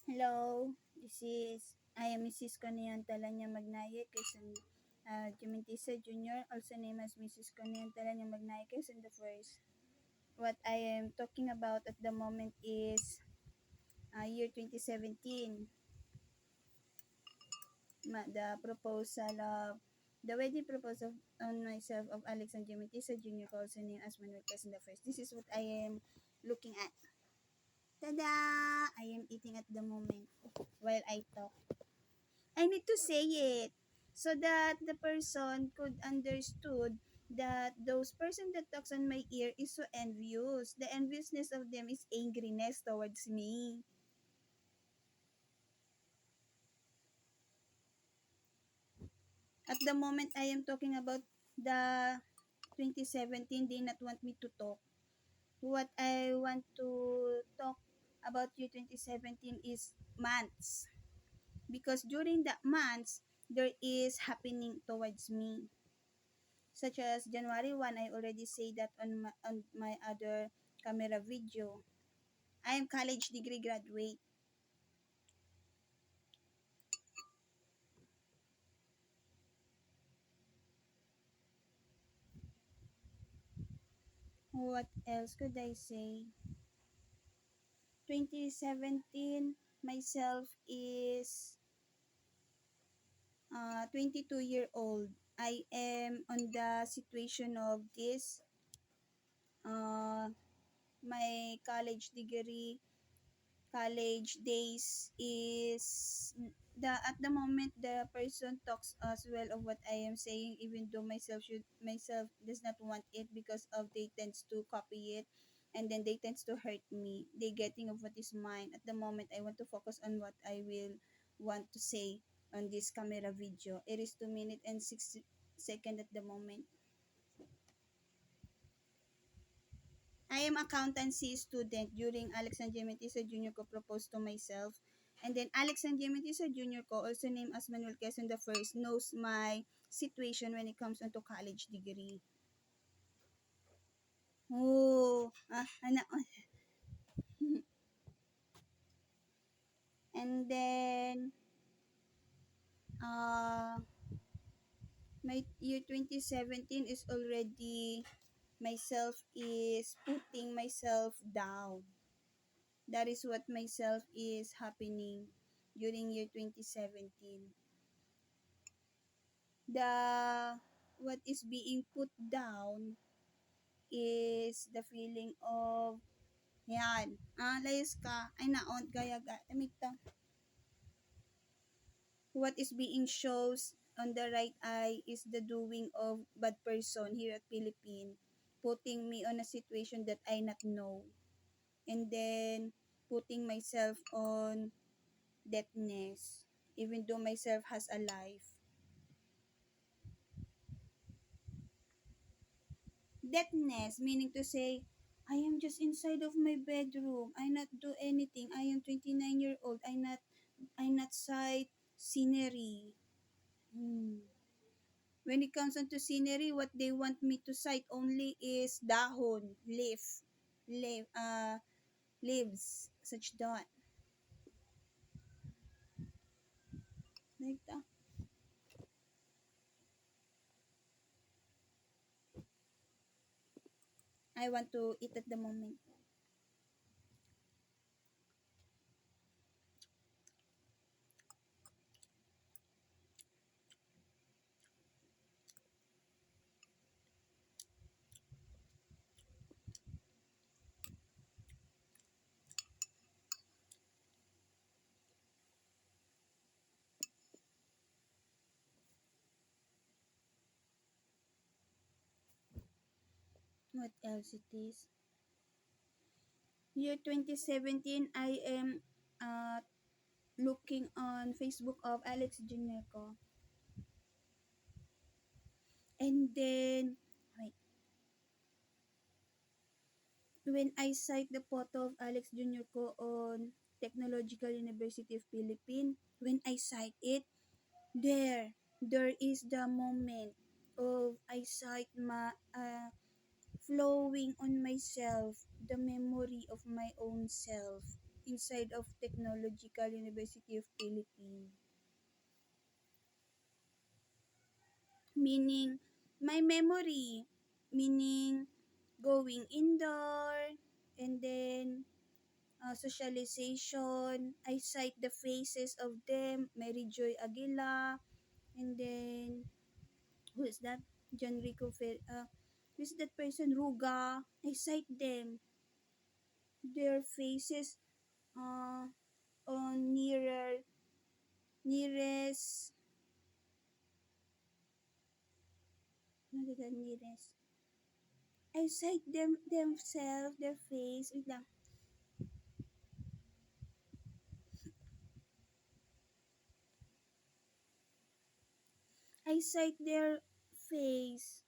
Hello, I am Mrs. Conian Talanya Magnaye, Quezon Jumentisa Jr., also named as Mrs. Conian Talanya Magnaye, Quezon the First. What I am talking about at the moment is year 2017, the wedding proposal on myself of Alex and Jumentisa Jr., also named as Manuel Quezon the First. This is what I am looking at. Tada! I am eating at the moment while I talk. I need to say it so that the person could understood that those person that talks on my ear is so envious. The enviousness of them is angriness towards me. At the moment I am talking about the 2017, they not want me to talk. What I want to talk about year 2017 is months. Because during that months, there is happening towards me. Such as January 1, I already say that on my other camera video. I am college degree graduate. What else could I say? 2017, myself is 22-year-old. I am on the situation of this, my college days is the at the moment the person talks as well of what I am saying, even though myself does not want it because of they tends to copy it, and then they tends to hurt me. They getting of what is mine. At the moment I want to focus on what I will want to say on this camera video. It is 2 minutes and 6 seconds at the moment. I am accountancy student during Alex and Gemetisa Jr. ko proposed to myself. And then Alex and Gemetisa Jr. ko, also named as Manuel Quezon the First, knows my situation when it comes onto college degree. Oh, and then, uh, my year 2017 is already, myself is putting myself down. That is what myself is happening during year 2017. The what is being put down is the feeling of yan. Layas ka. Ay naon gaya ga. Tamig ta. What is being shows on the right eye is the doing of bad person here at Philippines, putting me on a situation that I not know. And then putting myself on deadness, even though myself has a life. Deadness, meaning to say, I am just inside of my bedroom. I not do anything. I am 29-year-old. I not sight scenery. When it comes onto scenery, what they want me to sight only is dahon, leaves, such that. Like that. I want to eat at the moment. What else it is? Year 2017, I am looking on Facebook of Alex Gineco. And then, wait, when I cite the photo of Alex Jr. ko on Technological University of Philippines, when I cite it, there is the moment of I cite flowing on myself, the memory of my own self. inside of Technological University of Philippines. Meaning, my memory. Meaning, going indoor, and then socialization. I cite the faces of them, Mary Joy Aguila, and then, who is that? John Rico who is that person? Ruga. I cite them. Their faces uh, on nearest, ano the nearest? I cite themselves, their face, wait lang. I cite their face.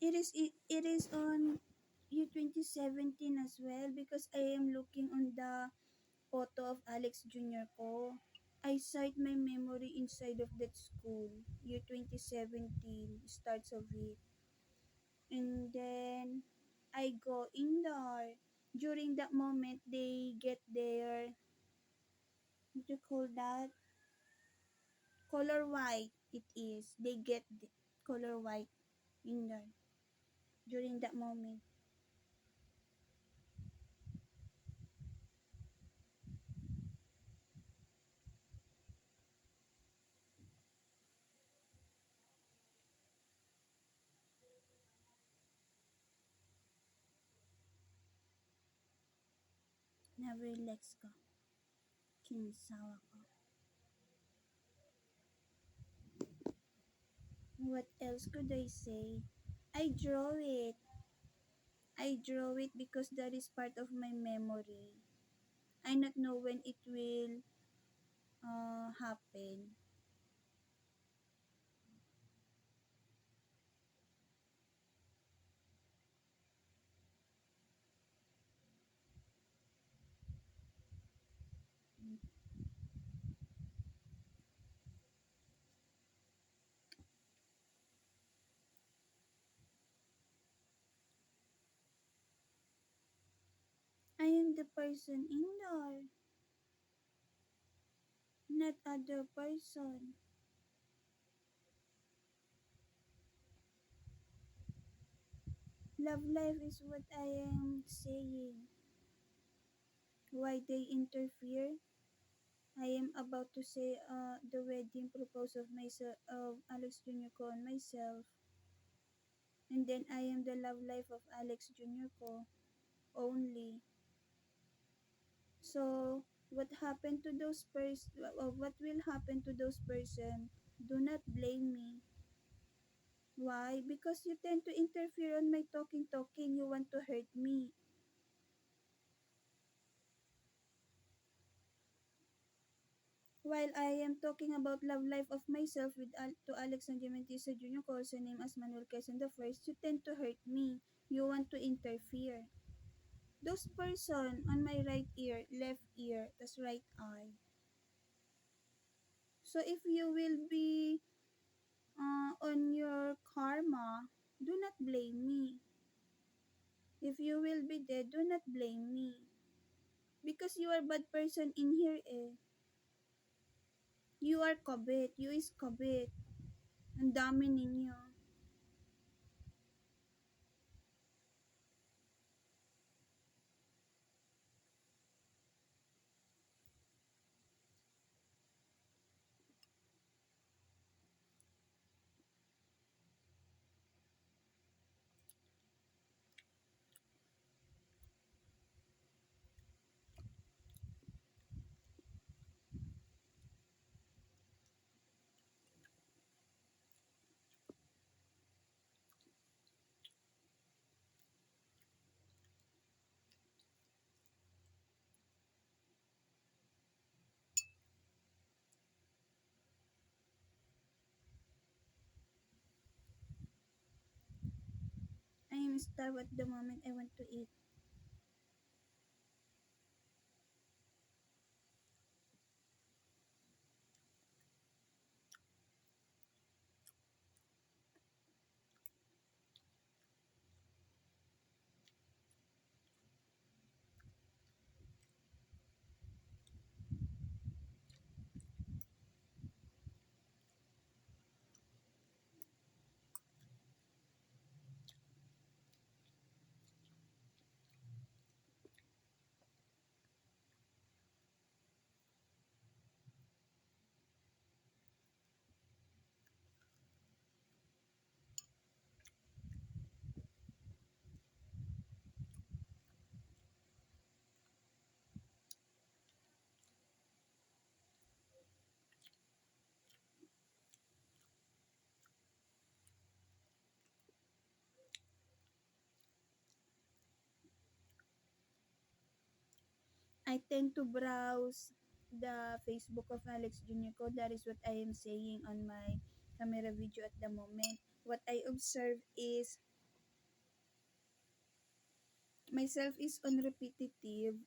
It is on year 2017 as well because I am looking on the photo of Alex Jr. ko. I cite my memory inside of that school, year 2017, starts of it. And then I go in there. During that moment, they get their, what do you call that? Color white, it is. They get the color white in there during that moment. Na-relax ko. Kinisawa ko. What else could I say? I draw it. I draw it because that is part of my memory. I not know when it will happen. I am the person in there, not other person. Love life is what I am saying. Why they interfere? I am about to say the wedding proposal of myself of Alex Jr. ko on myself. And then I am the love life of Alex Jr. ko only. So what happened to those what will happen to those person? Do not blame me. Why? Because you tend to interfere on my talking. You want to hurt me. While I am talking about love life of myself with to Alexander Mentisa Jr. ko, also named as Manuel Quezon the First, you tend to hurt me. You want to interfere. Those person on my right ear, left ear, tas right eye. So if you will be on your karma, do not blame me. If you will be dead, do not blame me. Because you are bad person in here eh. You are kabit. You is kabit. Ang dami ninyo. I am starved at the moment. I want to eat. I tend to browse the Facebook of Alex Jr. Ko. That is what I am saying on my camera video at the moment. What I observe is myself is on repetitive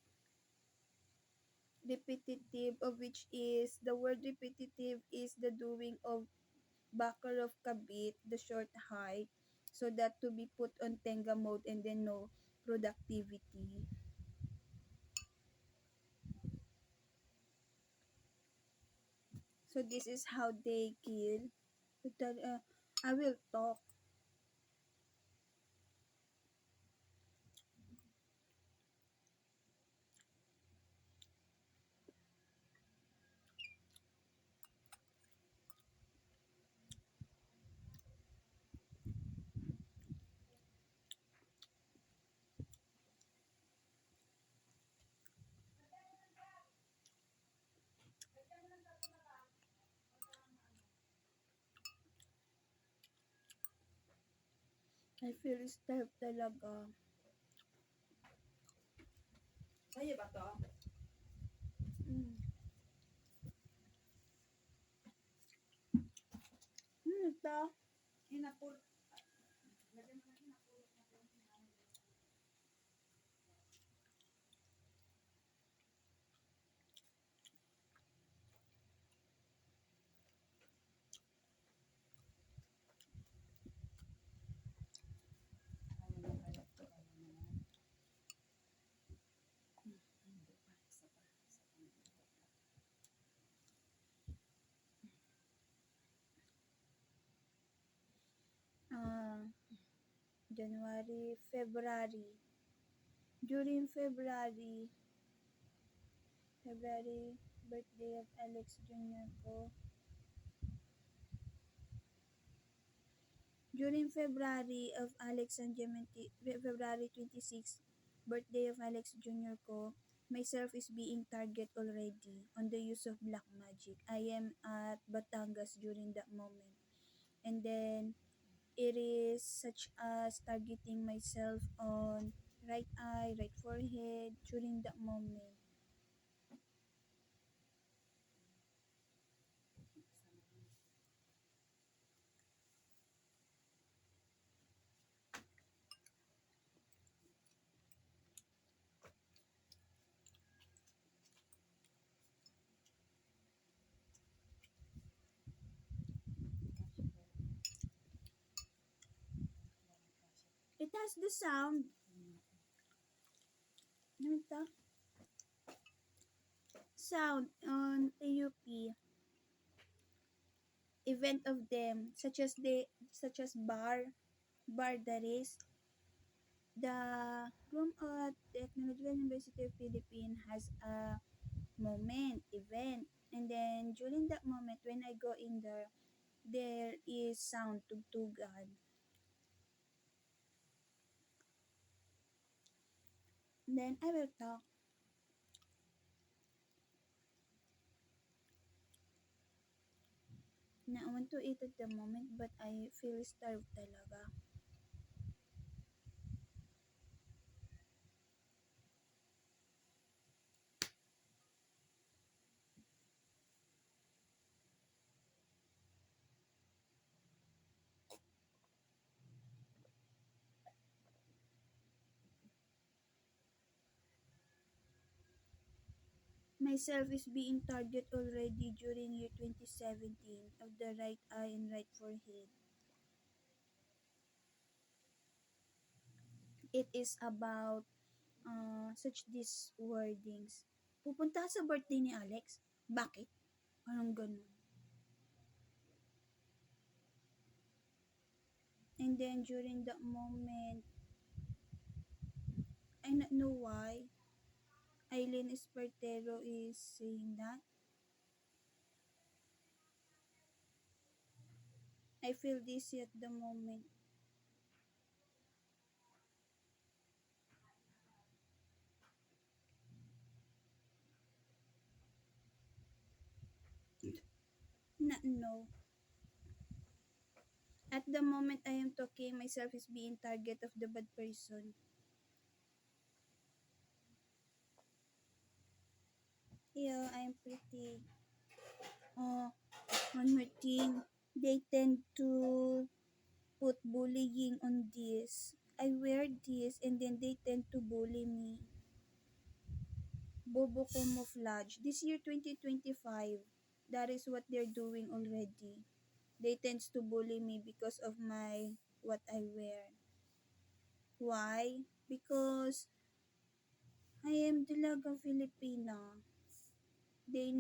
of which is the word repetitive is the doing of backer of kabit, the short height, so that to be put on tenga mode and then no productivity. So this is how they kill. I will talk. I feel starved talaga. Sa'yo ba to? Mm. Ito. Hinapul. Lagyan mo na hinapulot na to. Ayaw na kaya to. Ayaw na yan. Hindi pa. Isa pa. Isa pa. Ah, January, February. During February, birthday of Alex Jr. ko. During February of Alex and Gementi, February 26, birthday of Alex Jr. ko, myself is being target already on the use of black magic. I am at Batangas during that moment. And then, it is such as targeting myself on right eye, right forehead during that moment. It has the sound. Ano ito? Sound on AUP. Event of them, such as bar that is the room at Technological University of Philippines has a event, and then during that moment when I go in there is sound tugtugan. Then I will talk. Na I want to eat at the moment but I feel starved talaga. Myself is being target already during year 2017 of the right eye and right forehead. It is about such these wordings. Pupunta sa birthday ni Alex? Bakit? Parang ganun. And then during that moment, I not know why Aileen Espartero is saying that. I feel dizzy at the moment. No. At the moment I am talking, myself is being target of the bad person. I'm pretty. Oh, one more thing. They tend to put bullying on this. I wear this and then they tend to bully me. Bobo camouflage. This year 2025, that is what they're doing already. They tends to bully me because of my what I wear. Why? Because I am Dalaga Filipina. They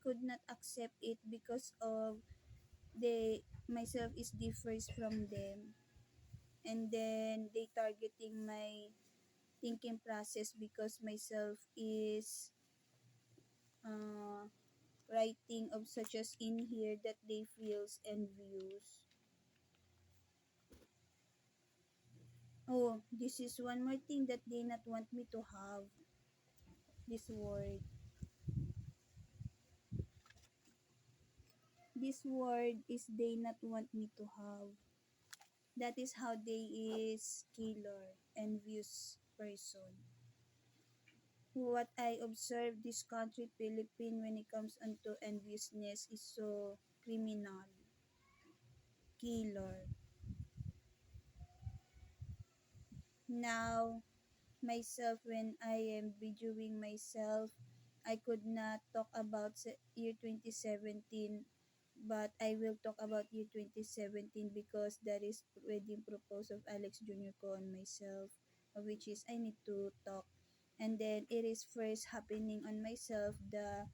could not accept it because of they myself is differs from them. And then they targeting my thinking process because myself is uh, writing of such as in here that they feels and views. Oh, this is one more thing that they not want me to have. This word. This word is they not want me to have. That is how they is killer, envious person. What I observe this country, Philippines, when it comes onto enviousness is so criminal, killer. Now, myself, when I am videoing myself, I could not talk about year 2017, but I will talk about year 2017 because that is wedding proposal of Alex Jr. ko on myself, which is I need to talk. And then it is first happening on myself, the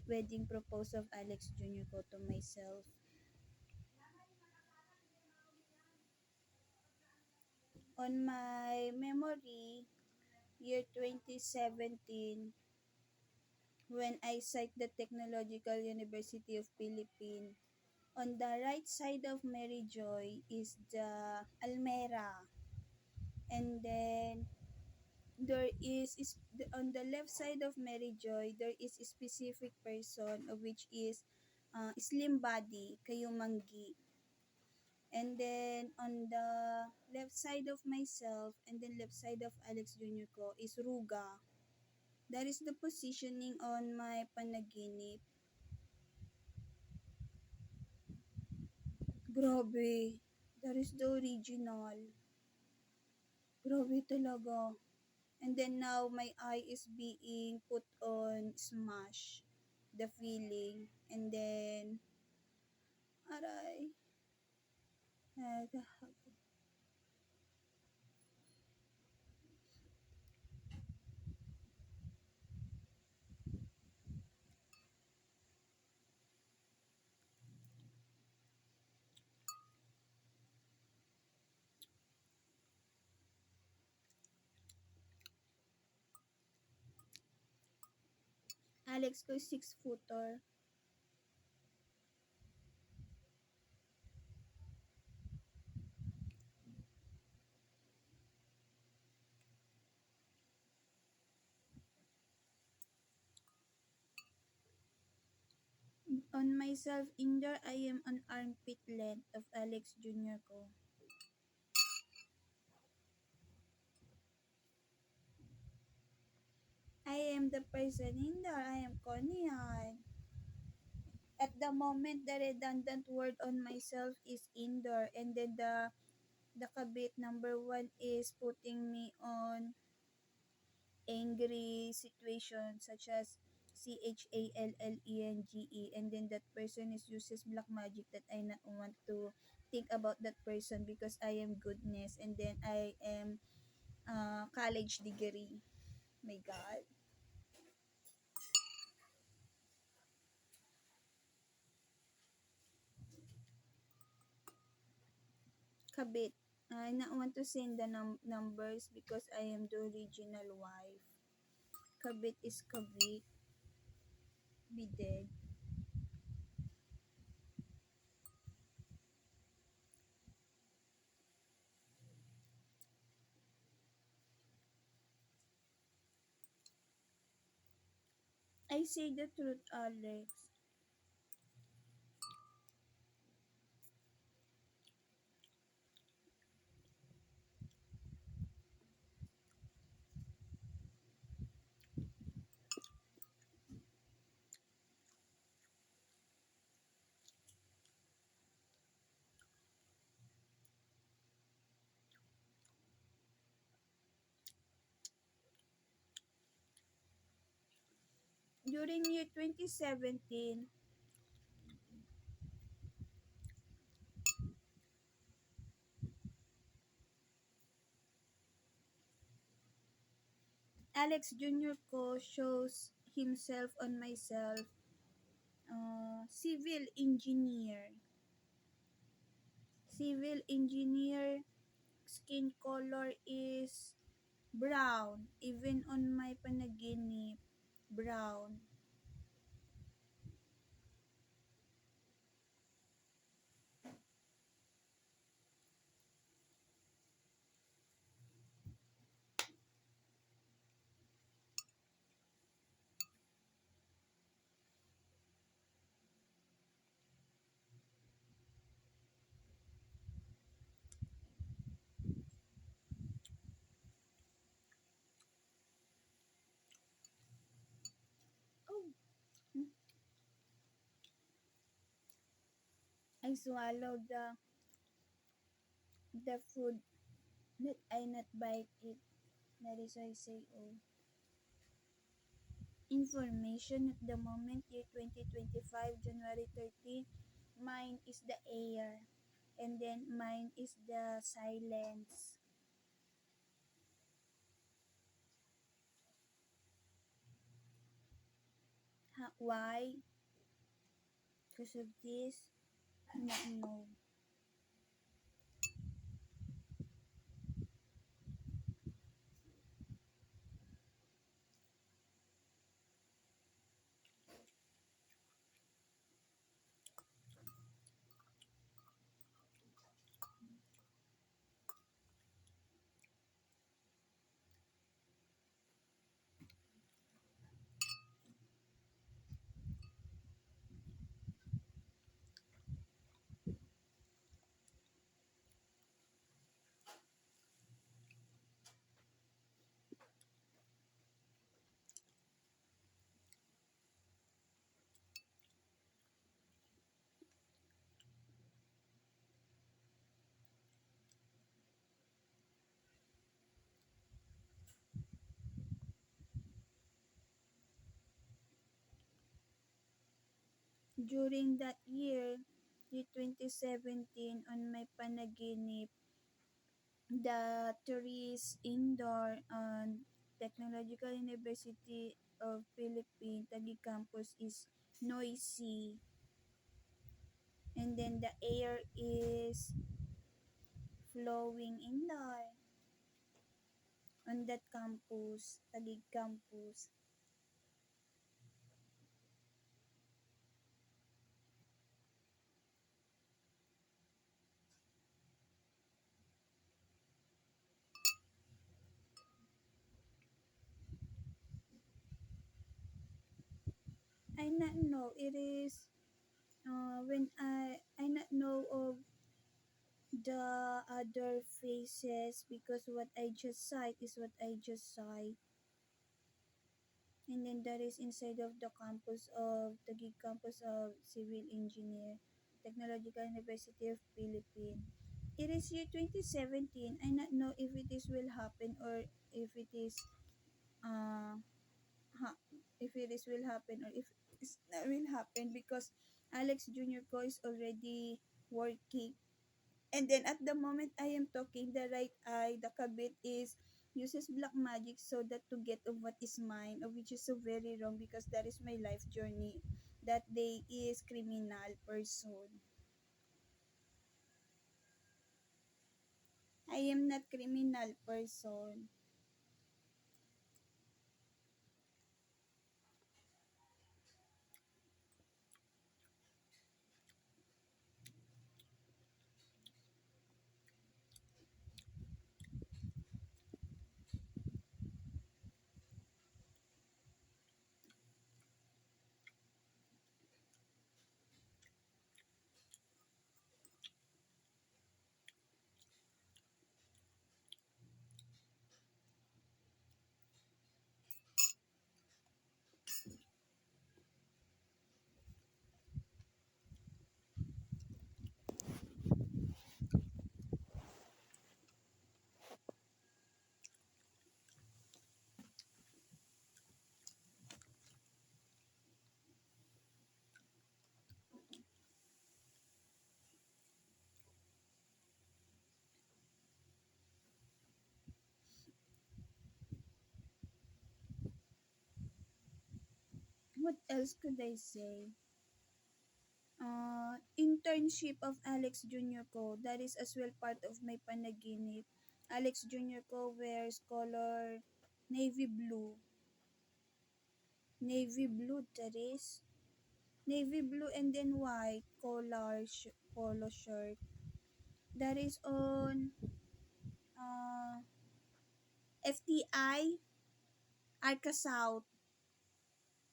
wedding proposal of Alex Jr. ko to myself. On my memory, year 2017, when I cite the Technological University of Philippines, on the right side of Mary Joy is the Almera. And then on the left side of Mary Joy, there is a specific person of which is slim body, Kayumanggi. And then on the left side of myself and then left side of Alex Jr. ko is Ruga. That is the positioning on my panaginip. Grabe. That is the original. Grabe talaga. And then now my eye is being put on smash. The feeling. And then, aray. Alex ko 6-footer. On myself, indoor, I am on armpit length of Alex Jr. ko. I am the person indoor. I am Conyan. At the moment, the redundant word on myself is indoor. And then the kabit number one is putting me on angry situation such as CHALLENGE, and then that person is uses black magic that I not want to think about that person because I am goodness and then I am college degree. My God. Kabit. I not want to send the numbers because I am the original wife. Kabit is kabit. Be dead. I say the truth, Alex. During year 2017, Alex Jr. ko shows himself on myself, civil engineer. Civil engineer, skin color is brown. Even on my panaginip, brown. Oh, I swallowed the food that I not bite it. That is why I say oh. Information at the moment, year 2025, January 13. Mine is the air. And then mine is the silence. Why? Because of this? Not know. During that year 2017, on my panaginip, the tourist indoor on Technological University of Philippines, Taguig campus is noisy. And then the air is flowing indoor on that campus, Taguig campus. I not know it is when I not know of the other faces because what I just cite is what I just cite. And then that is inside of the campus of the gig campus of Civil Engineer, Technological University of Philippines. It is year 2017. I not know if it is will happen or if it is uh if it is will happen or if it's not will happen because Alex Junior Co is already working. And then at the moment I am talking, the right eye, the kabit is uses black magic so that to get of what is mine, of which is so very wrong because that is my life journey. That they is criminal person. I am not criminal person. What else could I say? Internship of Alex Junior ko. That is as well part of my panaginip. Alex Junior ko wears color navy blue. Navy blue, that is. Navy blue and then white polo shirt. That is on FTI, Arca South,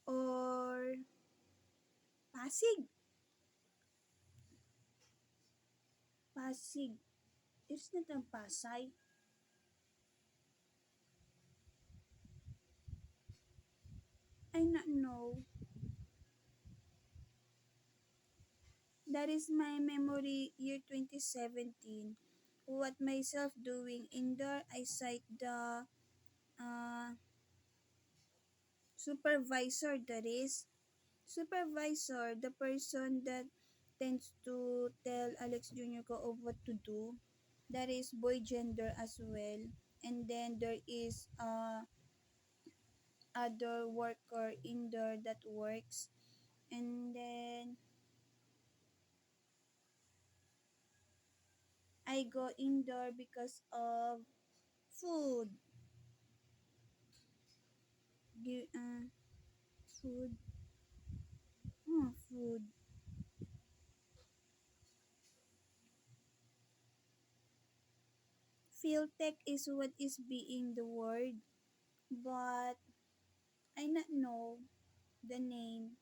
or Pasig. Pasig. It's not ang Pasay. I not know. That is my memory year 2017. What myself doing indoor, I cite the uh, supervisor, that is. Supervisor, the person that tends to tell Alex Jr. ko of what to do. That is boy gender as well. And then there is other worker indoor that works. And then I go indoor because of food. Food. Food. Philtech is what is being the word, but I not know the name.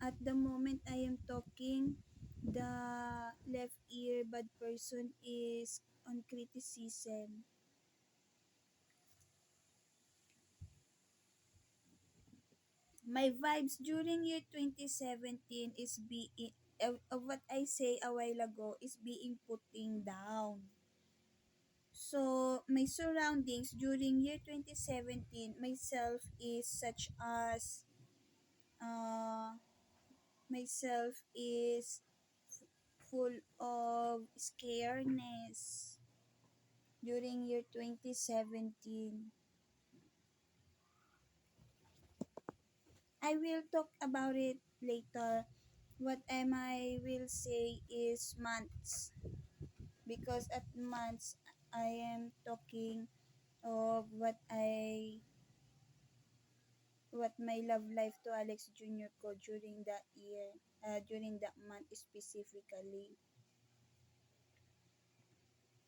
At the moment I am talking, the left ear bad person is on criticism. My vibes during year 2017 is being of what I say a while ago is being putting down. So, my surroundings during year 2017, myself is such as, uh, myself is full of scareness during year 2017. I will talk about it later. What am I will say is months, because at months I am talking of what my love life to Alex Jr. ko during that year, during that month specifically.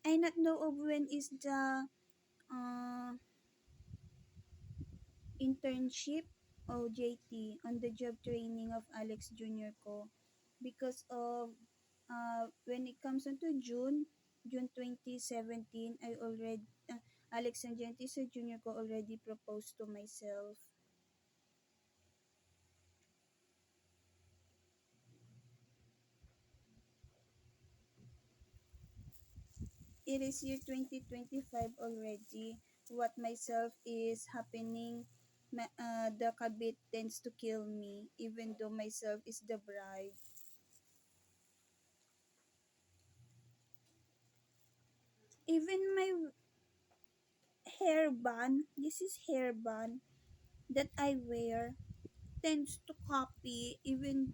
I not know of when is the uh, internship o JT on the job training of Alex Jr. ko, because of when it comes into June 2017, I already Alex and JT sa Jr. ko already proposed to myself. It is year 2025 already. What myself is happening, the kabit tends to kill me, even though myself is the bride. Even my hairband, this is hairband that I wear, tends to copy even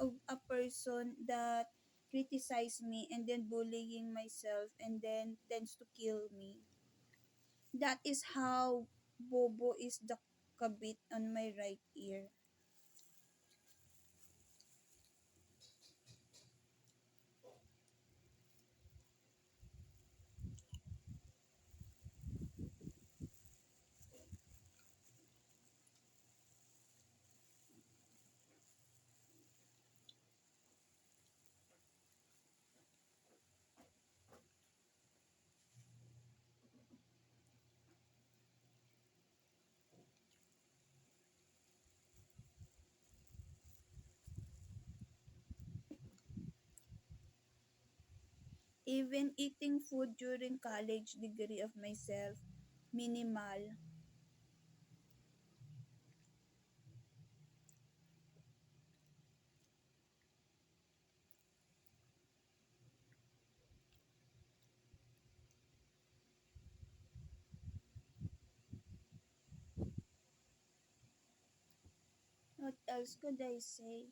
of a person that criticize me and then bullying myself and then tends to kill me. That is how bobo is the kabit on my right ear. Even eating food during college degree of myself, minimal. What else could I say?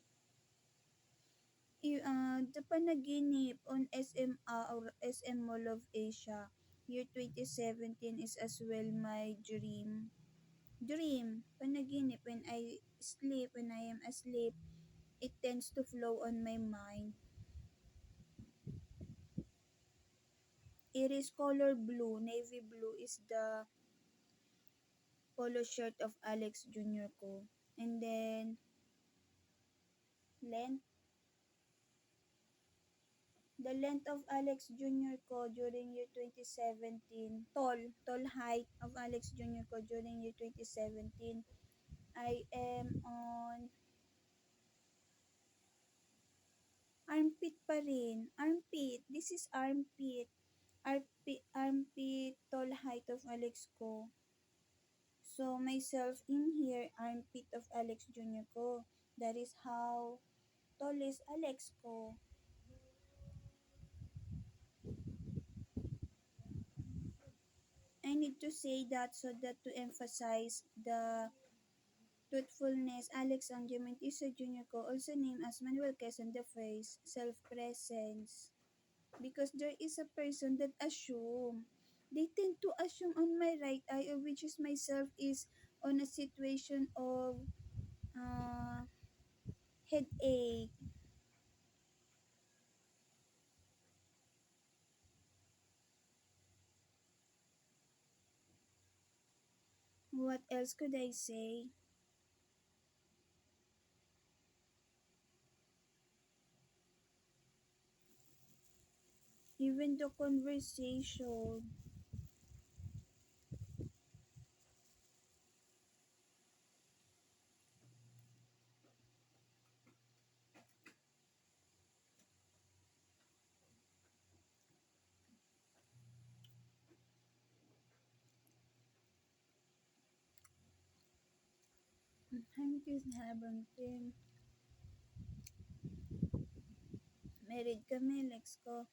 The panaginip on SMA or SM Mall of Asia year 2017 is as well my dream, panaginip. When I am asleep, it tends to flow on my mind. It is color blue, navy blue is the polo shirt of Alex Jr. ko. And then, length, the length of Alex Jr. ko during year 2017, tall height of Alex Jr. ko during year 2017, I am on armpit pa rin. Armpit. This is armpit. Armpit tall height of Alex ko. So, myself in here, armpit of Alex Jr. ko. That is how tall is Alex ko. I need to say that so that to emphasize the truthfulness, Alex Ang Gimentisa Jr. ko, also named as Manuel Quezon the First, self-presence. Because there is a person that assume. They tend to assume on my right eye, of which is myself is on a situation of uh, headache. What else could I say? Even the conversation. Hanggang 17. Married kami, Lex ko.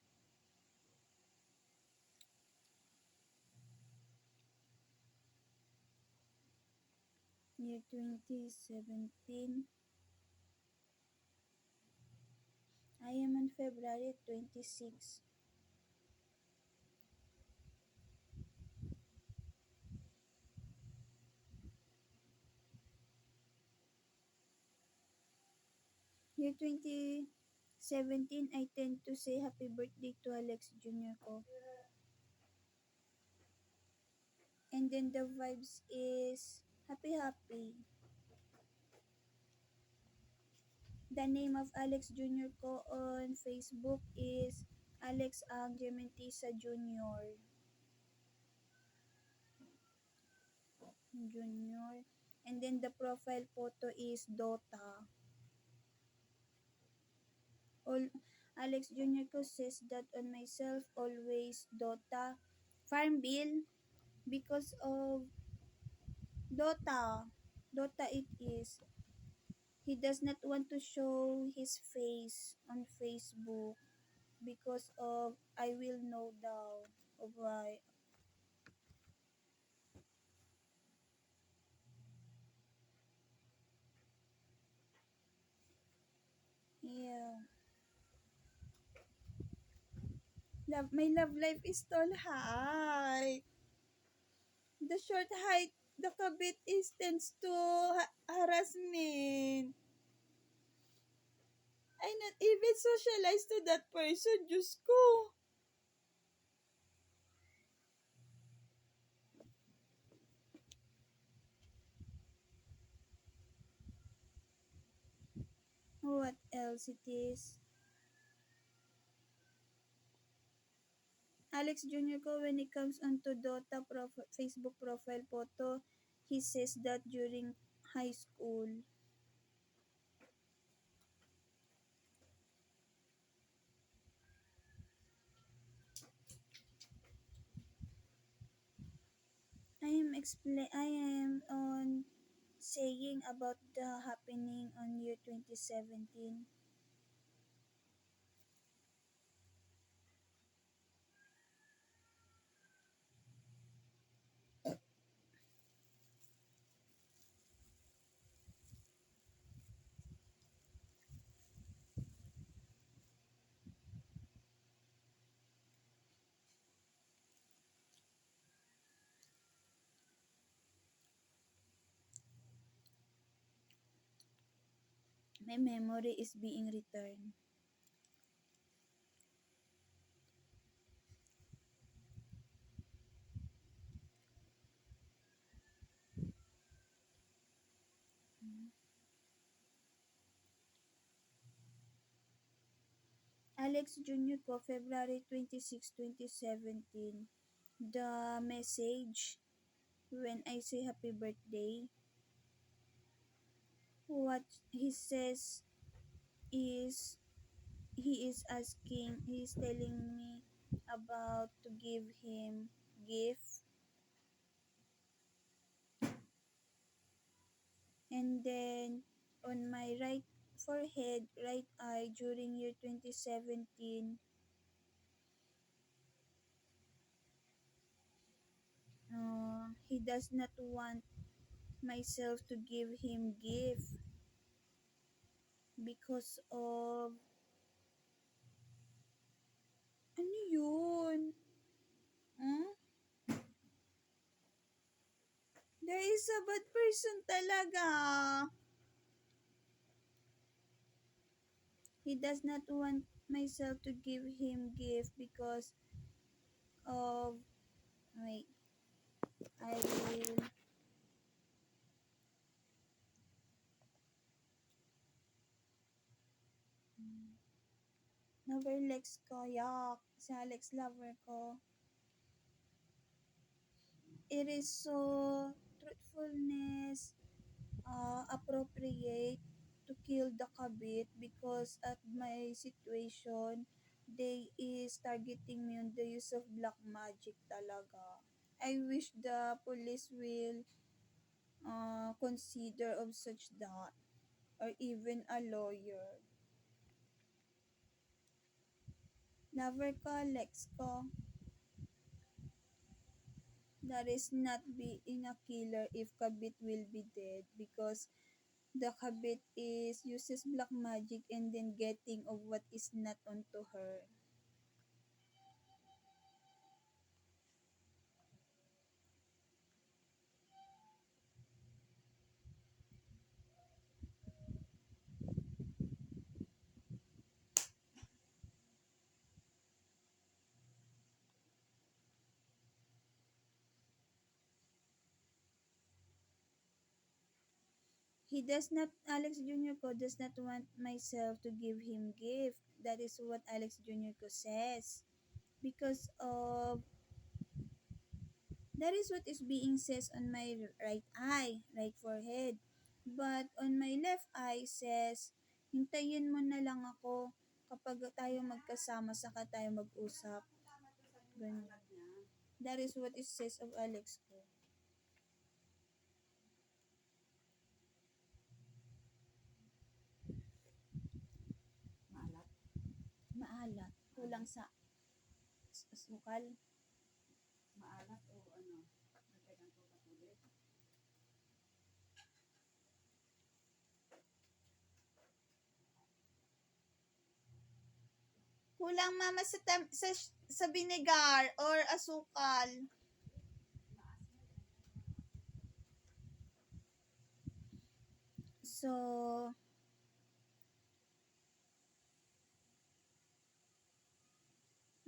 Year 2017. I am on February 26. Year 2017, I tend to say happy birthday to Alex Jr. ko. And then the vibes is happy. The name of Alex Jr. ko on Facebook is Alex Ang Gementisa Jr. Jr. And then the profile photo is Dota. All Alex Jr. ko says that on myself always Dota. Farmville because of Dota. Dota it is. He does not want to show his face on Facebook because of I will know daw of why. Yeah. My love life is tall high. The short height, the kabit is tends to harassment. I not even socialized to that person, Diyos ko. What else it is? Alex Jr. ko, when it comes onto Dota Facebook profile photo, he says that during high school. I am on saying about the happening on year 2017. My memory is being returned. Alex Jr. ko, February 26, 2017. The message when I say happy birthday, what he says is he's telling me about to give him gift, and then on my right forehead, right eye during year 2017, he does not want myself to give him gift because of ano yun? Hmm? There is a bad person talaga. He does not want myself to give him gift because of wait, I will Neverlex ko, yak. Si Alex lover ko. It is so truthfulness appropriate to kill the kabit because at my situation, they is targeting me on the use of black magic talaga. I wish the police will consider of such that or even a lawyer. Lover ko, Lex ko, that is not being a killer if kabit will be dead because the kabit is uses black magic and then getting of what is not onto her. He does not, Alex Jr. ko does not want myself to give him gift. That is what Alex Jr. ko says. Because of, that is what is being says on my right eye, right forehead. But on my left eye says, hintayin mo na lang ako kapag tayo magkasama saka tayo mag-usap. Ganun. That is what it says of Alex ko. Maalat. Maalat. Kulang sa sukal. Maalat o ano. Nagkagang tulat. Kulang mama sa vinegar or asukal. So,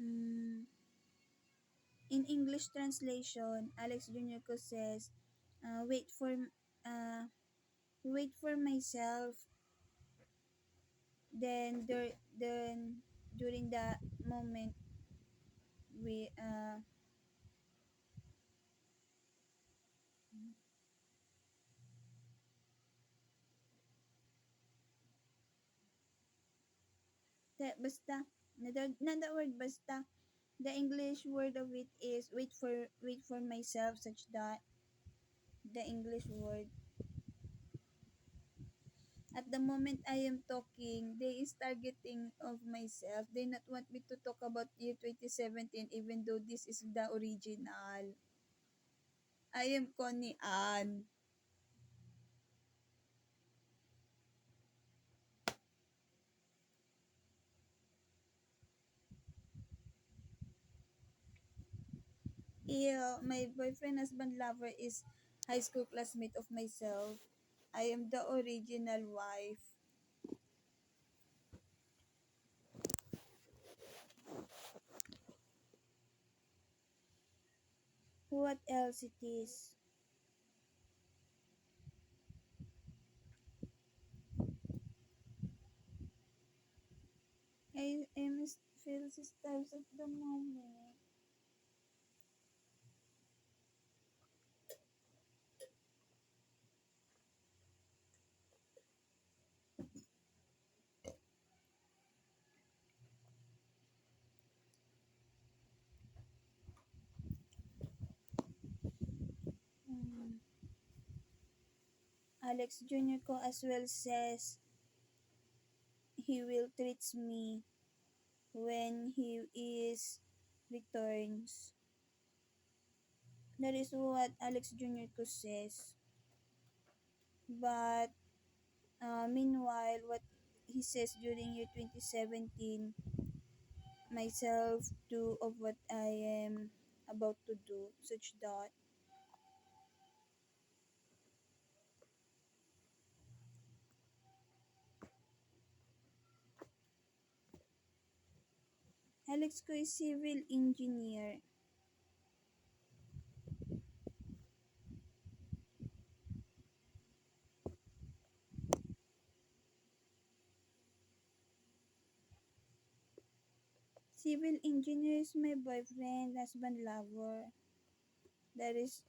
mm, in English translation, Alex Jr. ko says, uh, wait for uh, wait for myself. Then during the moment we basta another word basta the English word of it is wait for myself such that the English word. At the moment I am talking, they is targeting of myself. They not want me to talk about year 2017 even though this is the original. I am Connie Ann. Yeah, my boyfriend husband lover is high school classmate of myself. I am the original wife. What else it is? I must feel these times at the moment. Mm. Alex Jr. ko as well says he will treats me when he is returns. That is what Alex Jr. ko says. But meanwhile, what he says during year 2017, myself do of what I am about to do, such that Alex ko is civil engineer. Civil engineer is my boyfriend, husband, lover. That is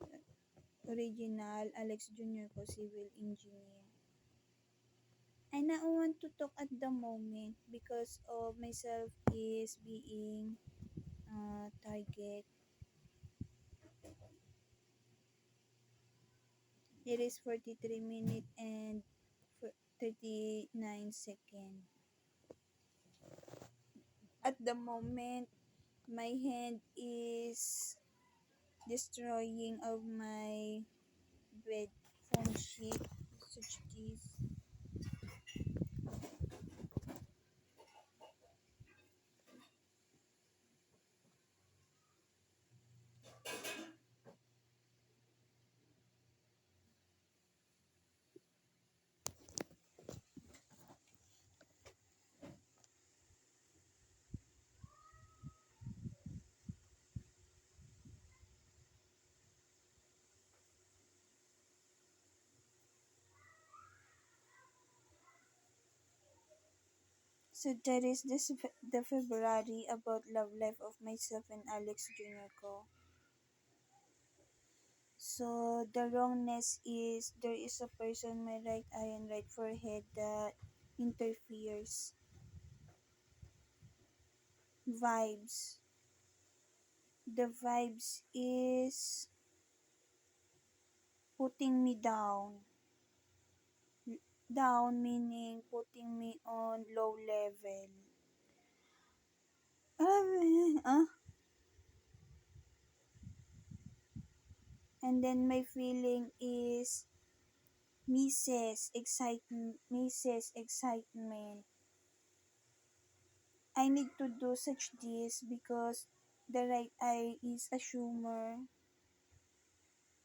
original Alex Jr. ko, civil engineer. I now want to talk at the moment because of myself is being target. It is 43 minutes and 39 seconds. At the moment, my hand is destroying of my bed phone sheet, such this. So that is the February about love life of myself and Alex Jr. ko. So the wrongness is there is a person my right eye and right forehead that interferes. Vibes. The vibes is putting me down. Down meaning putting me on low level. Ah, and then my feeling is misses excitement. I need to do such this because the right eye is a humor.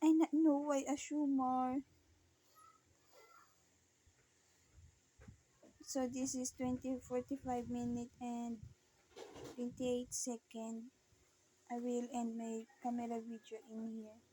I not know why a humor. So this is 20:45 minute and 28 second. I will end my camera video in here.